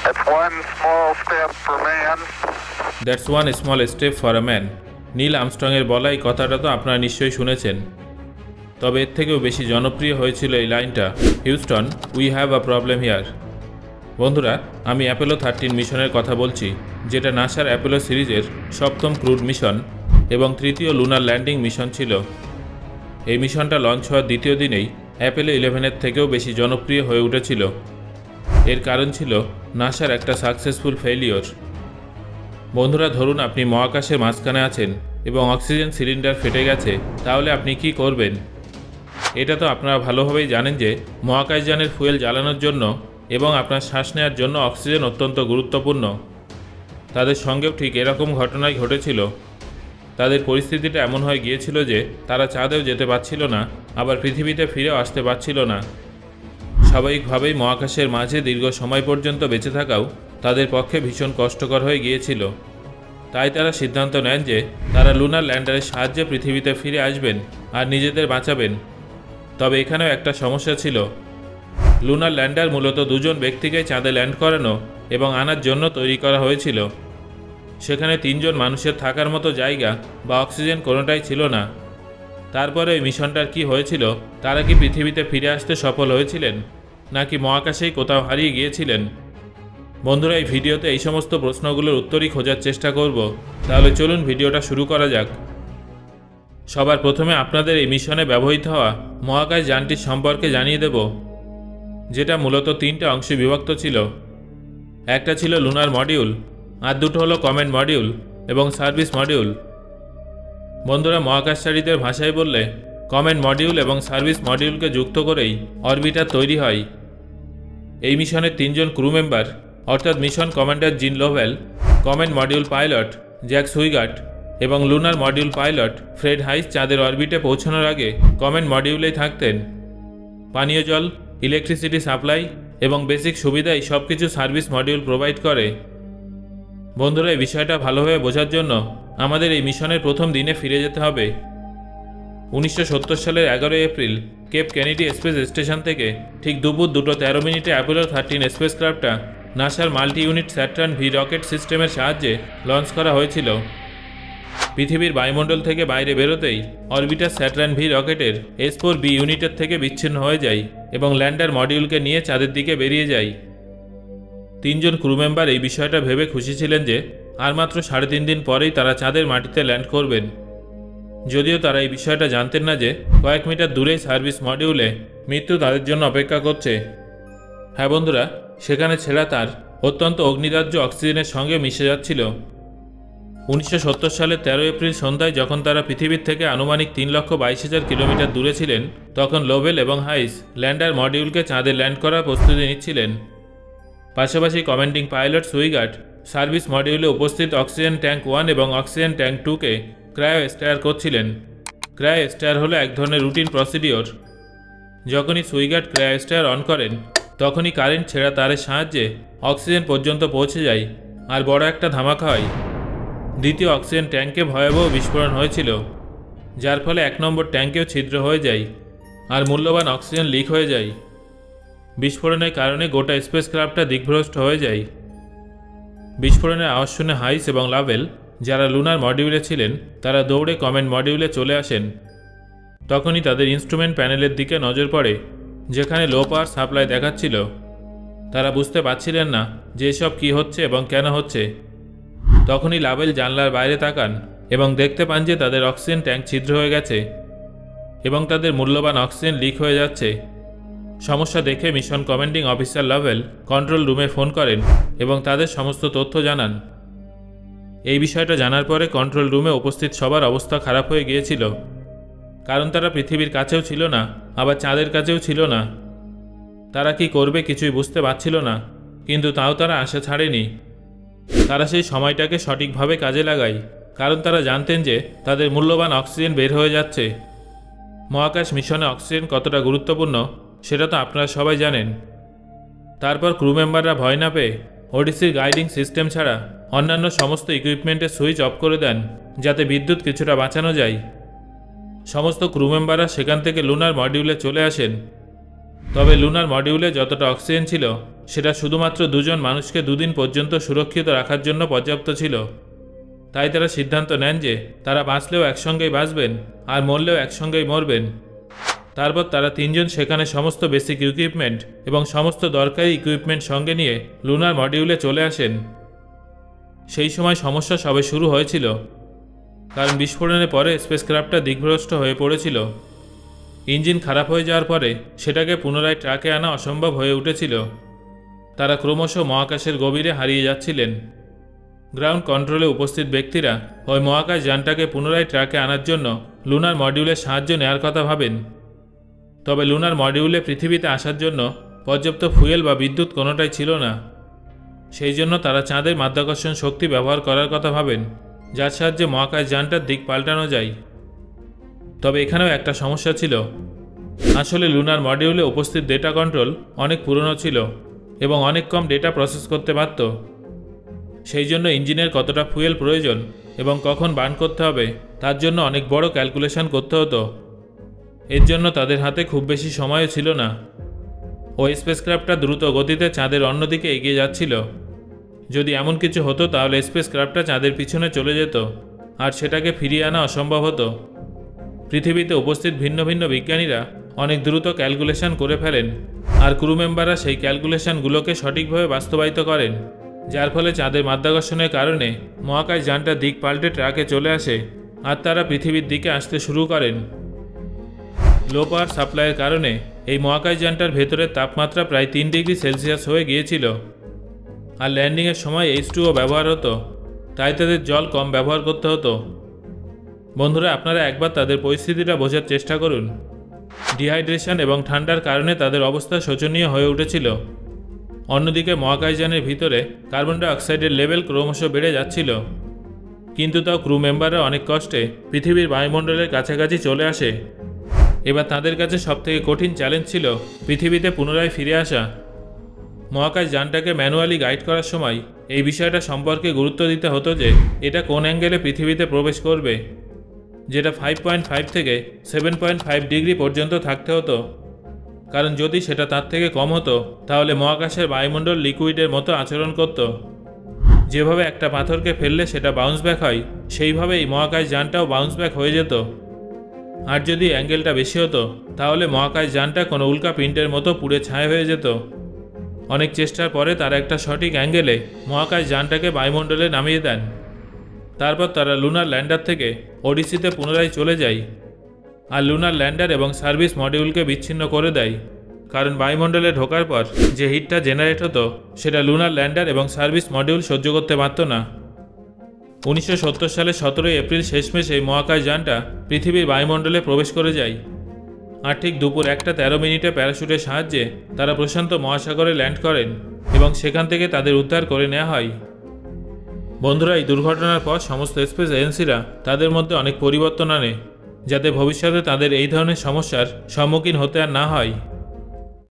That's one small step for man. That's one small step for a man. Neil আর্মস্ট্রংয়ের বলা এই কথাটা তো আপনারা নিশ্চয়ই শুনেছেন, তবে এর থেকেও বেশি জনপ্রিয় হয়েছিল এই লাইনটা, Houston we have a problem here. বন্ধুরা, আমি অ্যাপোলো 13 মিশনের কথা বলছি, যেটা নাসার অ্যাপোলো সিরিজের সপ্তম ক্রুড মিশন এবং তৃতীয় লুনার ল্যান্ডিং মিশন ছিল। এই মিশনটা লঞ্চ হওয়ার দ্বিতীয় দিনেই অ্যাপোলো 11-এর থেকেও বেশি জনপ্রিয় হয়ে উঠেছিল। এর কারণ ছিল নাসার একটা সাকসেসফুল ফেইলিওর। বন্ধুরা, ধরুন আপনি মহাকাশের মাঝখানে আছেন এবং অক্সিজেন সিলিন্ডার ফেটে গেছে, তাহলে আপনি কি করবেন? এটা তো আপনারা ভালোভাবেই জানেন যে মহাকাশযানের ফুয়েল জ্বালানোর জন্য এবং আপনার শ্বাস নেওয়ার জন্য অক্সিজেন অত্যন্ত গুরুত্বপূর্ণ। তাদের সঙ্গেও ঠিক এরকম ঘটনাই ঘটেছিল। তাদের পরিস্থিতিটা এমন হয়ে গিয়েছিল যে তারা চাঁদেও যেতে পারছিল না, আবার পৃথিবীতে ফিরেও আসতে পারছিল না। স্বাভাবিকভাবেই মহাকাশের মাঝে দীর্ঘ সময় পর্যন্ত বেঁচে থাকাও তাদের পক্ষে ভীষণ কষ্টকর হয়ে গিয়েছিল। তাই তারা সিদ্ধান্ত নেন যে তারা লুনার ল্যান্ডারের সাহায্যে পৃথিবীতে ফিরে আসবেন আর নিজেদের বাঁচাবেন। তবে এখানেও একটা সমস্যা ছিল। লুনার ল্যান্ডার মূলত দুজন ব্যক্তিকে চাঁদে ল্যান্ড করানো এবং আনার জন্য তৈরি করা হয়েছিল। সেখানে 3 জন মানুষের থাকার মতো জায়গা বা অক্সিজেন কোনোটাই ছিল না। তারপরে এই মিশনটার কি হয়েছিল? তারা কি পৃথিবীতে ফিরে আসতে সফল হয়েছিলেন, নাকি মহাকাশেই কোথাও হারিয়ে গিয়েছিলেন? বন্ধুরা, এই ভিডিওতে এই সমস্ত প্রশ্নগুলোর উত্তরই খোঁজার চেষ্টা করব। তাহলে চলুন ভিডিওটা শুরু করা যাক। সবার প্রথমে আপনাদের এই মিশনে ব্যবহৃত হওয়া মহাকাশ যানটির সম্পর্কে জানিয়ে দেব, যেটা মূলত 3টে অংশে বিভক্ত ছিল। একটা ছিল লুনার মডিউল, আর দুটো হলো কমান্ড মডিউল এবং সার্ভিস মডিউল। বন্ধুরা, মহাকাশচারীদের ভাষায় বললে কমান্ড মডিউল এবং সার্ভিস মডিউলকে যুক্ত করেই অরবিটার তৈরি হয়। এই মিশনের 3 জন ক্রু মেম্বার অর্থাৎ mission commander Jim Lovell, command module pilot Jack Swigert এবং lunar module pilot Fred Haise চাঁদের অরবিটে পৌঁছানোর আগে কমান্ড মডিউলেই থাকতেন। পানীয় জল, ইলেকট্রিসিটি সাপ্লাই এবং বেসিক সুবিধা এই সব কিছু সার্ভিস মডিউল প্রোভাইড করে। বন্ধুরা, এই বিষয়টা ভালোভাবে বোঝার জন্য আমাদের এই মিশনের প্রথম দিনে ফিরে যেতে হবে। 1970 সালের 11 April Cape Kennedy space station থেকে ঠিক দুপুর 2:13 অ্যাপোলো 13 স্পেসক্রাফটটা নাসার multi unit Saturn V rocket সিস্টেমের সাহায্যে লঞ্চ করা হয়েছিল। পৃথিবীর বায়ুমণ্ডল থেকে বাইরে বেরোতেই অরবিটার স্যাটার্ন ভি রকেটের S4B ইউনিটের থেকে বিচ্ছিন্ন হয়ে যায় এবং ল্যান্ডার মডিউলকে নিয়ে চাঁদের দিকে বেরিয়ে যায়। 3 জন ক্রু মেম্বার এই বিষয়টা ভেবে খুশি ছিলেন যে আর মাত্র 3.5 দিন পরেই তারা চাঁদের মাটিতে ল্যান্ড করবেন। যদিও তারা এই বিষয়টা জানতেন না যে কয়েক মিটার দূরেই সার্ভিস মডিউলে মৃত্যু তাদের জন্য অপেক্ষা করছে। হ্যাঁ বন্ধুরা, সেখানে ছেঁড়া তার অত্যন্ত অগ্নিদাহ্য অক্সিজেনের সঙ্গে মিশে যাচ্ছিল। 1970 সালের 13 এপ্রিল সন্ধ্যায় যখন তারা পৃথিবীর থেকে আনুমানিক 3,22,000 কিলোমিটার দূরে ছিলেন, তখন লোভেল এবং হাইস ল্যান্ডার মডিউলকে চাঁদে ল্যান্ড করার প্রস্তুতি নিচ্ছিলেন। পাশাপাশি কমান্ডিং পাইলট সুইগাট সার্ভিস মডিউলে উপস্থিত অক্সিজেন ট্যাঙ্ক 1 এবং অক্সিজেন ট্যাঙ্ক 2কে ক্রায়ো স্টার করছিলেন। ক্রায়ো স্টার হলো এক ধরনের রুটিন প্রসিডিওর। যখনই সুইগাট ক্রায়ো স্টার অন করেন, তখনই কারেন্ট ছেঁড়া তারের সাহায্যে অক্সিজেন পর্যন্ত পৌঁছে যায় আর বড় একটা ধামাকা হয়। দ্বিতীয় অক্সিজেন ট্যাঙ্কে ভয়াবহ বিস্ফোরণ হয়েছিল, যার ফলে 1 নম্বর ট্যাঙ্কেও ছিদ্র হয়ে যায় আর মূল্যবান অক্সিজেন লিক হয়ে যায়। বিস্ফোরণের কারণে গোটা স্পেসক্রাফটটা দিগ্ভ্রষ্ট হয়ে যায়। বিস্ফোরণের আওয়াজ শুনে হাইস এবং লাভেল, যারা লুনার মডিউলে ছিলেন, তারা দৌড়ে কমান্ড মডিউলে চলে আসেন। তখনই তাদের ইনস্ট্রুমেন্ট প্যানেলের দিকে নজর পড়ে, যেখানে লো পাওয়ার সাপ্লাই দেখাচ্ছিল। তারা বুঝতে পারছিলেন না যে এসব কী হচ্ছে এবং কেন হচ্ছে। তখনই লাভেল জানলার বাইরে তাকান এবং দেখতে পান যে তাদের অক্সিজেন ট্যাঙ্ক ছিদ্র হয়ে গেছে এবং তাদের মূল্যবান অক্সিজেন লিক হয়ে যাচ্ছে। সমস্যা দেখে mission commanding officer level control রুমে ফোন করেন এবং তাদের সমস্ত তথ্য জানান। এই বিষয়টা জানার পরে কন্ট্রোল রুমে উপস্থিত সবার অবস্থা খারাপ হয়ে গিয়েছিল, কারণ তারা পৃথিবীর কাছেও ছিল না, আবার চাঁদের কাছেও ছিল না। তারা কি করবে কিছুই বুঝতে পারছিল না, কিন্তু তাও তারা আশা ছাড়েনি। তারা সেই সময়টাকে সঠিকভাবে কাজে লাগায়, কারণ তারা জানতেন যে তাদের মূল্যবান অক্সিজেন বের হয়ে যাচ্ছে। মহাকাশ মিশনে অক্সিজেন কতটা গুরুত্বপূর্ণ সেটা তো আপনারা সবাই জানেন। তারপর ক্রু মেম্বাররা ভয় না পেয়ে ওডিসির গাইডিং সিস্টেম ছাড়া অন্যান্য সমস্ত ইকুইপমেন্টের সুইচ অফ করে দেন, যাতে বিদ্যুৎ কিছুটা বাঁচানো যায়। সমস্ত ক্রু মেম্বাররা সেখান থেকে লুনার মডিউলে চলে আসেন। তবে লুনার মডিউলে যতটা অক্সিজেন ছিল সেটা শুধুমাত্র দুজন মানুষকে দুদিন পর্যন্ত সুরক্ষিত রাখার জন্য পর্যাপ্ত ছিল। তাই তারা সিদ্ধান্ত নেন যে তারা বাঁচলেও একসঙ্গেই বাঁচবেন আর মরলেও একসঙ্গেই মরবেন। তারপর তারা তিনজন সেখানে সমস্ত বেসিক ইকুইপমেন্ট এবং সমস্ত দরকারি ইকুইপমেন্ট সঙ্গে নিয়ে লুনার মডিউলে চলে আসেন। সেই সময় সমস্যা সবে শুরু হয়েছিল, কারণ বিস্ফোরণের পরে স্পেসক্রাফটটা দিগ্ভ্রষ্ট হয়ে পড়েছিল। ইঞ্জিন খারাপ হয়ে যাওয়ার পরে সেটাকে পুনরায় ট্র্যাকে আনা অসম্ভব হয়ে উঠেছিল। তারা ক্রমশ মহাকাশের গভীরে হারিয়ে যাচ্ছিলেন। গ্রাউন্ড কন্ট্রোলে উপস্থিত ব্যক্তিরা ওই মহাকাশ যানটাকে পুনরায় ট্র্যাকে আনার জন্য লুনার মডিউলের সাহায্য নেওয়ার কথা ভাবেন। তবে লুনার মডিউলে পৃথিবীতে আসার জন্য পর্যাপ্ত ফুয়েল বা বিদ্যুৎ কোনোটাই ছিল না। সেই জন্য তারা চাঁদের মাধ্যাকর্ষণ শক্তি ব্যবহার করার কথা ভাবেন, যার সাহায্যে মহাকাশ যানটার দিক পাল্টানো যায়। তবে এখানেও একটা সমস্যা ছিল। আসলে লুনার মডিউলে উপস্থিত ডেটা কন্ট্রোল অনেক পুরনো ছিল এবং অনেক কম ডেটা প্রসেস করতে পারত। সেই জন্য ইঞ্জিনের কতটা ফুয়েল প্রয়োজন এবং কখন বার্ন করতে হবে তার জন্য অনেক বড় ক্যালকুলেশন করতে হতো। এর জন্য তাদের হাতে খুব বেশি সময়ও ছিল না। ওই স্পেসক্রাফটটা দ্রুত গতিতে চাঁদের অন্যদিকে এগিয়ে যাচ্ছিল। যদি এমন কিছু হতো তাহলে স্পেসক্রাফটটা চাঁদের পিছনে চলে যেত আর সেটাকে ফিরিয়ে আনা অসম্ভব হতো। পৃথিবীতে উপস্থিত ভিন্ন ভিন্ন বিজ্ঞানীরা অনেক দ্রুত ক্যালকুলেশন করে ফেলেন আর ক্রু মেম্বাররা সেই ক্যালকুলেশনগুলোকে সঠিকভাবে বাস্তবায়িত করেন, যার ফলে চাঁদের মাধ্যাকর্ষণের কারণে মহাকাশ যানটা দিক পাল্টে ট্র্যাকে চলে আসে আর তারা পৃথিবীর দিকে আসতে শুরু করেন। লো পাওয়ার সাপ্লাইয়ের কারণে এই মহাকাশ যানটার ভেতরের তাপমাত্রা প্রায় 3 ডিগ্রি সেলসিয়াস হয়ে গিয়েছিল আর ল্যান্ডিংয়ের সময় H2O ব্যবহার হতো, তাই তাদের জল কম ব্যবহার করতে হতো। বন্ধুরা, আপনারা একবার তাদের পরিস্থিতিটা বোঝার চেষ্টা করুন। ডিহাইড্রেশন এবং ঠান্ডার কারণে তাদের অবস্থা শোচনীয় হয়ে উঠেছিল। অন্যদিকে মহাকাশযানের ভিতরে কার্বন ডাই অক্সাইডের লেভেল ক্রমশ বেড়ে যাচ্ছিল, কিন্তু তাও ক্রু মেম্বাররা অনেক কষ্টে পৃথিবীর বায়ুমণ্ডলের কাছাকাছি চলে আসে। এবার তাদের কাছে সবথেকে কঠিন চ্যালেঞ্জ ছিল পৃথিবীতে পুনরায় ফিরে আসা। মহাকাশ যানটাকে ম্যানুয়ালি গাইড করার সময় এই বিষয়টা সম্পর্কে গুরুত্ব দিতে হতো যে এটা কোন অ্যাঙ্গেলে পৃথিবীতে প্রবেশ করবে, যেটা 5.5 থেকে 7.5 ডিগ্রি পর্যন্ত থাকতে হতো। কারণ যদি সেটা তার থেকে কম হতো তাহলে মহাকাশের বায়ুমণ্ডল লিকুইডের মতো আচরণ করত। যেভাবে একটা পাথরকে ফেললে সেটা বাউন্স ব্যাক হয়, সেইভাবে এই মহাকাশ যানটাও বাউন্স ব্যাক হয়ে যেত। আর যদি অ্যাঙ্গেলটা বেশি হতো তাহলে মহাকাশ যানটা কোনো উল্কা পিণ্ডের মতো পুড়ে ছাই হয়ে যেত। অনেক চেষ্টার পরে তারা একটা সঠিক অ্যাঙ্গেলে মহাকাশ যানটাকে বায়ুমণ্ডলে নামিয়ে দেন। তারপর তারা লুনার ল্যান্ডার থেকে ওডিসিতে পুনরায় চলে যায় আর লুনার ল্যান্ডার এবং সার্ভিস মডিউলকে বিচ্ছিন্ন করে দেয়, কারণ বায়ুমণ্ডলে ঢোকার পর যে হিটটা জেনারেট হতো সেটা লুনার ল্যান্ডার এবং সার্ভিস মডিউল সহ্য করতে পারত না। 1970 সালে 17 এপ্রিল শেষমেশ এই মহাকাশ যানটা পৃথিবীর বায়ুমণ্ডলে প্রবেশ করে যায় আর ঠিক দুপুর 1:13 প্যারাশুটের সাহায্যে তারা প্রশান্ত মহাসাগরে ল্যান্ড করেন এবং সেখান থেকে তাদের উদ্ধার করে নেওয়া হয়। বন্ধুরা, এই দুর্ঘটনার পর সমস্ত স্পেস এজেন্সিরা তাদের মধ্যে অনেক পরিবর্তন আনে, যাতে ভবিষ্যতে তাদের এই ধরনের সমস্যার সম্মুখীন হতে আর না হয়।